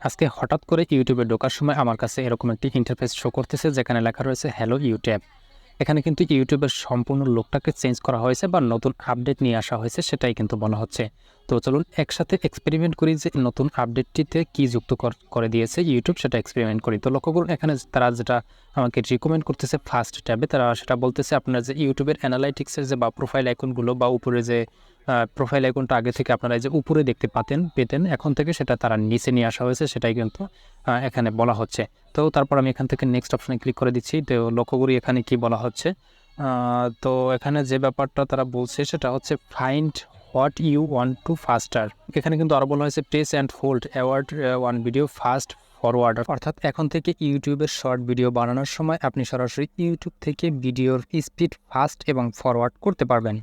আজকে হঠাৎ করে ইউটিউবে ঢোকার সময় আমার কাছে এরকম একটি ইন্টারফেস শো করতেছে যেখানে লেখা রয়েছে হ্যালো ইউটিউব। এখানে কিন্তু ইউটিউবের সম্পূর্ণ লোকটাকে চেঞ্জ করা হয়েছে বা নতুন আপডেট নিয়ে আসা হয়েছে সেটাই কিন্তু বলা হচ্ছে। তো চলুন একসাথে এক্সপেরিমেন্ট করি যে নতুন আপডেটটিতে কি যুক্ত করে দিয়েছে ইউটিউব, সেটা এক্সপেরিমেন্ট করি। তো লক্ষ্য করুন এখানে তারা যেটা আমাকে রিকমেন্ড করতেছে ফার্স্ট ট্যাবে, তারা সেটা বলতেছে আপনারা যে ইউটিউবের অ্যানালাইটিক্সের যে বা প্রোফাইল আইকনগুলো বা উপরে যে প্রোফাইল আইকনটা আগে থেকে আপনারা যে উপরে দেখতে পেতেন, এখন থেকে সেটা তারা নিচে নিয়ে আসা হয়েছে, সেটাই কিন্তু এখানে বলা হচ্ছে। তো তারপর আমি এখান থেকে নেক্সট অপশনে ক্লিক করে দিচ্ছি। তো লক্ষ্য করি এখানে কি বলা হচ্ছে। তো এখানে যে ব্যাপারটা তারা বলছে সেটা হচ্ছে find what you want to faster. এখানে কিন্তু আরও বলা হয়েছে press and hold award one video fast forward, অর্থাৎ এখন থেকে ইউটিউবের শর্ট ভিডিও বানানোর সময় আপনি সরাসরি ইউটিউব থেকে ভিডিওর স্পিড ফাস্ট এবং ফরওয়ার্ড করতে পারবেন।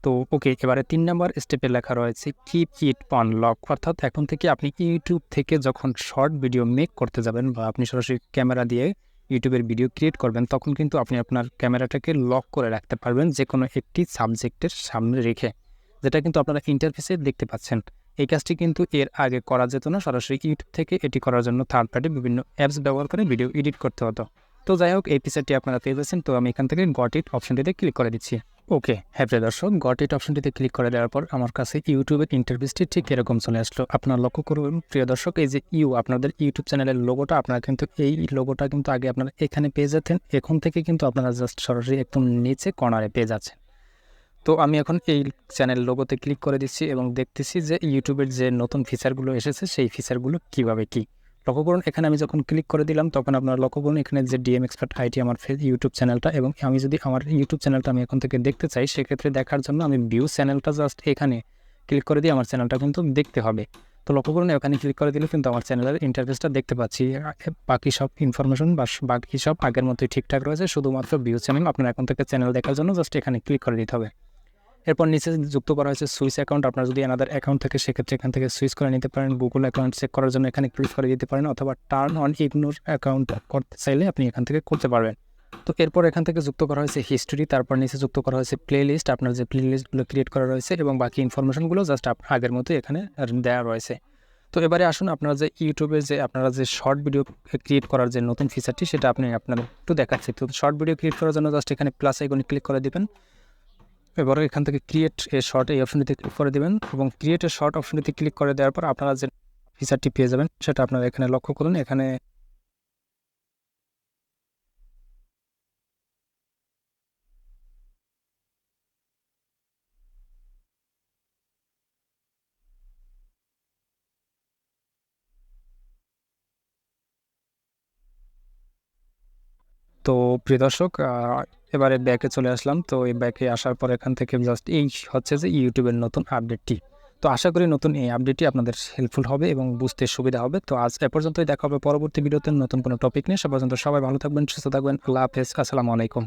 তো ওকে, এবারে 3 নম্বর স্টেপে লেখা রয়েছে কিপ ইট অন লক, অর্থাৎ এখন থেকে আপনি ইউটিউব থেকে যখন শর্ট ভিডিও মেক করতে যাবেন বা আপনি সরাসরি ক্যামেরা দিয়ে ইউটিউবের ভিডিও ক্রিয়েট করবেন, তখন কিন্তু আপনি আপনার ক্যামেরাটাকে লক করে রাখতে পারবেন যে কোনো একটি সাবজেক্টের সামনে রেখে, যেটা কিন্তু আপনারা ইন্টারফেসে দেখতে পাচ্ছেন। এই কাজটি কিন্তু এর আগে করা যেত না, সরাসরি ইউটিউব থেকে এটি করার জন্য থার্ড পার্টি বিভিন্ন অ্যাপস ব্যবহার করে ভিডিও এডিট করতে হতো। তো যাই হোক, এই ফিচারটি আপনারা পেয়ে যাচ্ছেন। তো আমি এখান থেকে গট ইট অপশনটিতে ক্লিক করে দিচ্ছি। ওকে, হ্যাঁ প্রিয় দর্শক, গট ইট অপশনটিতে ক্লিক করে দেওয়ার পর আমার কাছে ইউটিউবের ইন্টারফেসটি ঠিক এরকম চলে আসলো। আপনারা লক্ষ্য করবেন প্রিয় দর্শক, এই যে আপনাদের ইউটিউব চ্যানেলের লোগোটা, আপনারা কিন্তু এই লোগোটা কিন্তু আগে আপনারা এখানে পেয়ে যেতেন, এখন থেকে কিন্তু আপনারা জাস্ট সরাসরি একদম নিচে কর্নারে পেয়ে যাচ্ছেন। তো আমি এখন এই চ্যানেল লোগোতে ক্লিক করে দিচ্ছি এবং দেখতেছি যে ইউটিউবের যে নতুন ফিচারগুলো এসেছে সেই ফিচারগুলো কীভাবে কী। লক্ষ্য করুন এখানে আমি যখন ক্লিক করে দিলাম তখন আপনারা লক্ষ্য করুন এখানে যে ডিএম এক্সপার্ট আইটি আমার ইউটিউব চ্যানেলটা, এবং আমি যদি আমার ইউটিউব চ্যানেলটা আমি এখন থেকে দেখতে চাই, সেক্ষেত্রে দেখার জন্য আমি ভিউ চ্যানেলটা জাস্ট এখানে ক্লিক করে দিয়ে আমার চ্যানেলটা কিন্তু দেখতে হবে। তো লক্ষ্য করুন এখানে ক্লিক করে দিলে কিন্তু আমার চ্যানেলের ইন্টারফেসটা দেখতে পাচ্ছি। বাকি সব ইনফরমেশন বা বাকি সব আগের মতোই ঠিকঠাক রয়েছে, শুধুমাত্র ভিউ চ্যানেল। আপনারা এখন থেকে চ্যানেল দেখার জন্য জাস্ট এখানে ক্লিক করে দিতে হবে। এরপর নিচে যুক্ত করা হয়েছে সুইচ অ্যাকাউন্ট। আপনার যদি আনাদার অ্যাকাউন্ট থাকে সেক্ষেত্রে এখান থেকে সুইচ করে নিতে পারেন। গুগল অ্যাকাউন্ট চেক করার জন্য এখানে ক্লিক করে দিতে পারেন, অথবা টার্ন অন ইগনোর অ্যাকাউন্ট করতে চাইলে আপনি এখান থেকে করতে পারবেন। তো এরপর এখান থেকে যুক্ত করা হয়েছে হিস্টোরি, তারপর নিচে যুক্ত করা হয়েছে প্লে লিস্ট, আপনার যে প্লে লিস্টগুলো ক্রিয়েট করা রয়েছে এবং বাকি ইনফরমেশনগুলো জাস্ট আগের মতোই এখানে দেওয়া রয়েছে। তো এবারে আসুন আপনারা যে ইউটিউবে যে আপনারা যে শর্ট ভিডিও ক্রিয়েট করার যে নতুন ফিচারটি সেটা আপনাদের একটু দেখাচ্ছি। তো শর্ট ভিডিও ক্রিয়েট করার জন্য জাস্ট এখানে প্লাস আইকনে ক্লিক করে দিবেন। এবারে এখান থেকে ক্রিয়েট এ শর্ট এই অপশনটিতে ক্লিক করে দেবেন এবং ক্রিয়েট এ শর্ট অপশনটিতে ক্লিক করে দেওয়ার পর আপনারা যে ফিচারটি পেয়ে যাবেন সেটা আপনারা এখানে লক্ষ্য করুন। এখানে তো প্রিয় দর্শক, এবারে ব্যাকে চলে আসলাম। তো এই ব্যাকে আসার পর এখান থেকে জাস্ট এই হচ্ছে যে ইউটিউবের নতুন আপডেটটি। তো আশা করি নতুন এই আপডেটটি আপনাদের হেল্পফুল হবে এবং বুঝতে সুবিধা হবে। তো আজ এ পর্যন্তই, দেখা হবে পরবর্তী ভিডিওতে নতুন কোনো টপিক নিয়ে। সে পর্যন্ত সবাই ভালো থাকবেন, সুস্থ থাকবেন। আল্লাহ হাফেজ, আসসালামু আলাইকুম।